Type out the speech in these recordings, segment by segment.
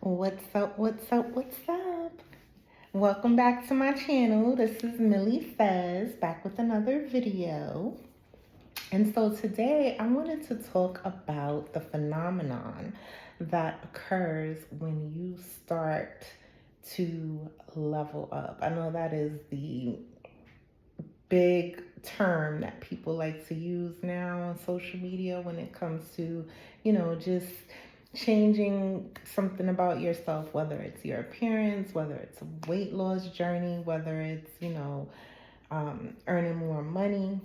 What's up? What's up? What's up? Welcome back to my channel. This is Millie Says, back with another video. And so today I wanted to talk about the phenomenon that occurs when you start to level up. I know that is the big term that people like to use now on social media when it comes to, just changing something about yourself, whether it's your appearance, whether it's a weight loss journey, whether it's, earning more money,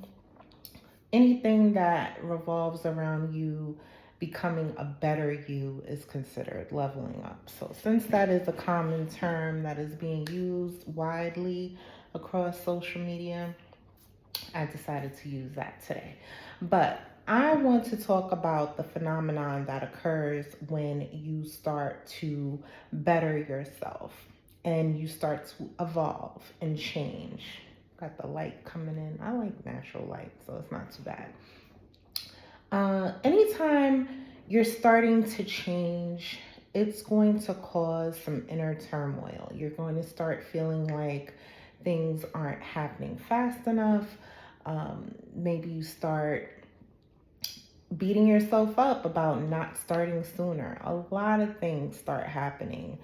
anything that revolves around you becoming a better you is considered leveling up. So, since that is a common term that is being used widely across social media, I decided to use that today. But I want to talk about the phenomenon that occurs when you start to better yourself and you start to evolve and change. Got the light coming in. I like natural light, so it's not too bad. Anytime you're starting to change, it's going to cause some inner turmoil. You're going to start feeling like things aren't happening fast enough. Maybe you start beating yourself up about not starting sooner. A lot of things start happening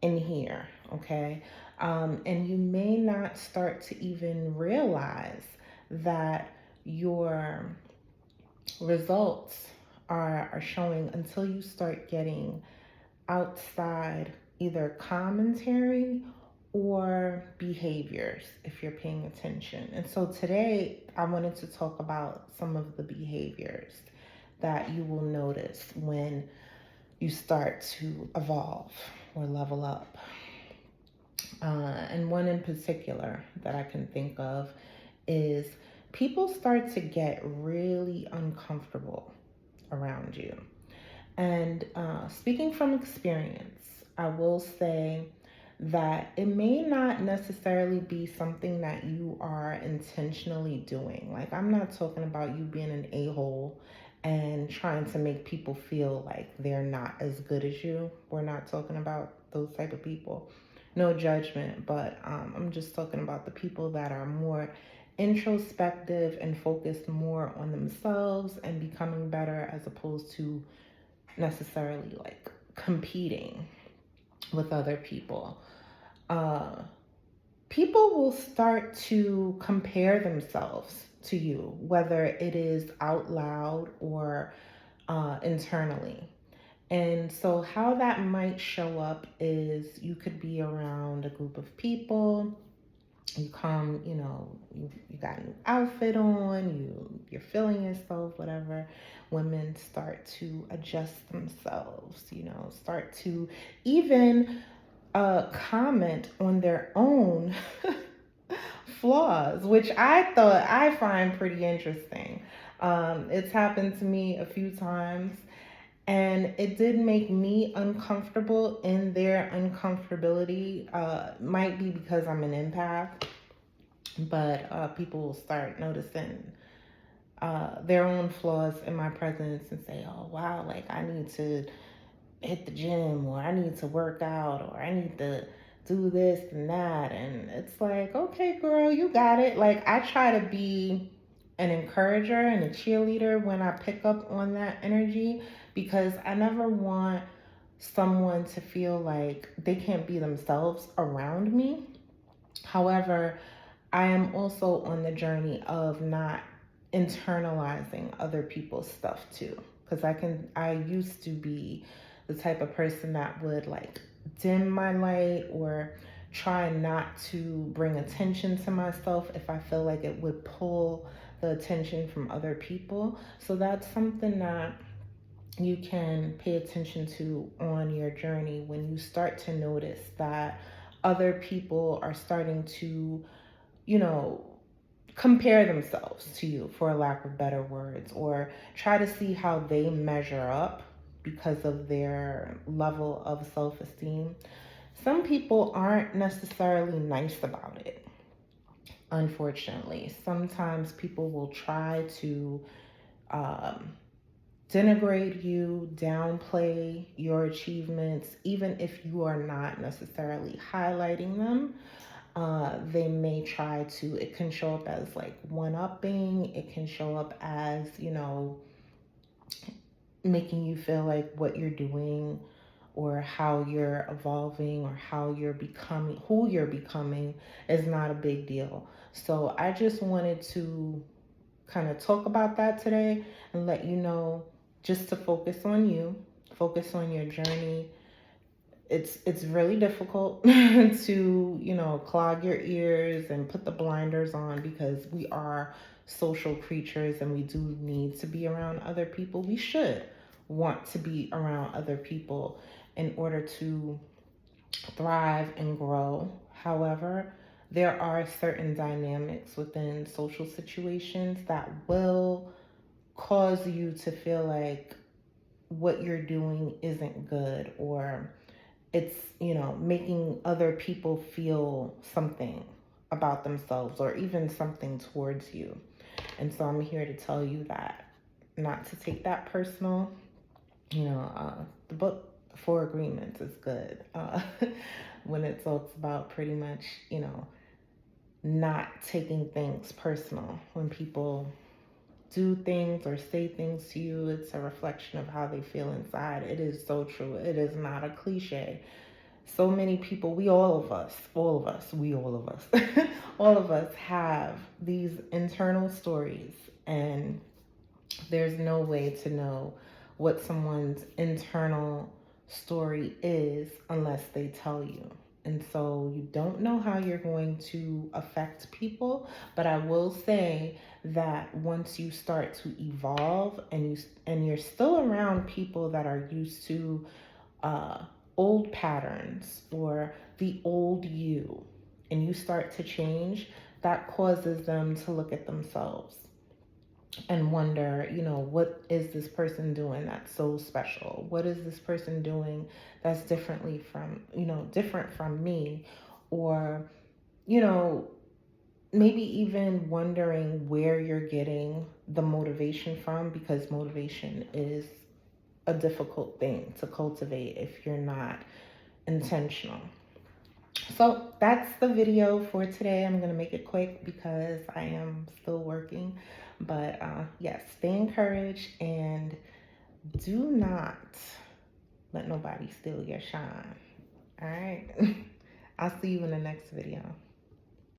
in here, okay? And you may not start to even realize that your results are showing until you start getting outside either commentary or behaviors if you're paying attention. And so today I wanted to talk about some of the behaviors that you will notice when you start to evolve or level up. And one in particular that I can think of is people start to get really uncomfortable around you. And speaking from experience, I will say that it may not necessarily be something that you are intentionally doing. Like, I'm not talking about you being an a-hole and trying to make people feel like they're not as good as you. We're not talking about those type of people. No judgment, but I'm just talking about the people that are more introspective and focused more on themselves and becoming better, as opposed to necessarily like competing with other people. Uh, People will start to compare themselves to you, whether it is out loud or internally. And so, how that might show up is you could be around a group of people. You come, you got a new outfit on, you're feeling yourself, whatever. Women start to adjust themselves, start to even comment on their own flaws, which I find pretty interesting. It's happened to me a few times, and it did make me uncomfortable in their uncomfortability. Might be because I'm an empath, but people will start noticing their own flaws in my presence and say, oh, wow, like I need to hit the gym, or I need to work out, or I need to do this and that. And it's like, okay, girl, you got it. Like, I try to be an encourager and a cheerleader when I pick up on that energy, because I never want someone to feel like they can't be themselves around me. However, I am also on the journey of not internalizing other people's stuff too. Because I used to be the type of person that would like dim my light or try not to bring attention to myself if I feel like it would pull the attention from other people. So that's something that you can pay attention to on your journey when you start to notice that other people are starting to, you know, compare themselves to you, for a lack of better words, or try to see how they measure up because of their level of self esteem. Some people aren't necessarily nice about it, unfortunately. Sometimes people will try to um, denigrate you, downplay your achievements, even if you are not necessarily highlighting them. They may try to, it can show up as like one upping, it can show up as, making you feel like what you're doing or how you're evolving or how you're becoming, who you're becoming is not a big deal. So I just wanted to kind of talk about that today and let you know just to focus on you, focus on your journey. It's really difficult to, clog your ears and put the blinders on because we are social creatures and we do need to be around other people. We should want to be around other people in order to thrive and grow. However, there are certain dynamics within social situations that will cause you to feel like what you're doing isn't good, or it's, making other people feel something about themselves or even something towards you. And so I'm here to tell you that not to take that personal. The book Four Agreements is good when it talks about pretty much, not taking things personal. When people do things or say things to you, it's a reflection of how they feel inside. It is so true. It is not a cliche. So many people, all of us have these internal stories, and there's no way to know what someone's internal story is unless they tell you. And so you don't know how you're going to affect people, but I will say that once you start to evolve and you're still around people that are used to uh, old patterns or the old you, and you start to change, that causes them to look at themselves and wonder, what is this person doing that's so special? What is this person doing that's different from me? Or, you know, maybe even wondering where you're getting the motivation from, because motivation is a difficult thing to cultivate if you're not intentional. So that's the video for today. I'm going to make it quick because I am still working. But yes, stay encouraged and do not let nobody steal your shine. All right. I'll see you in the next video.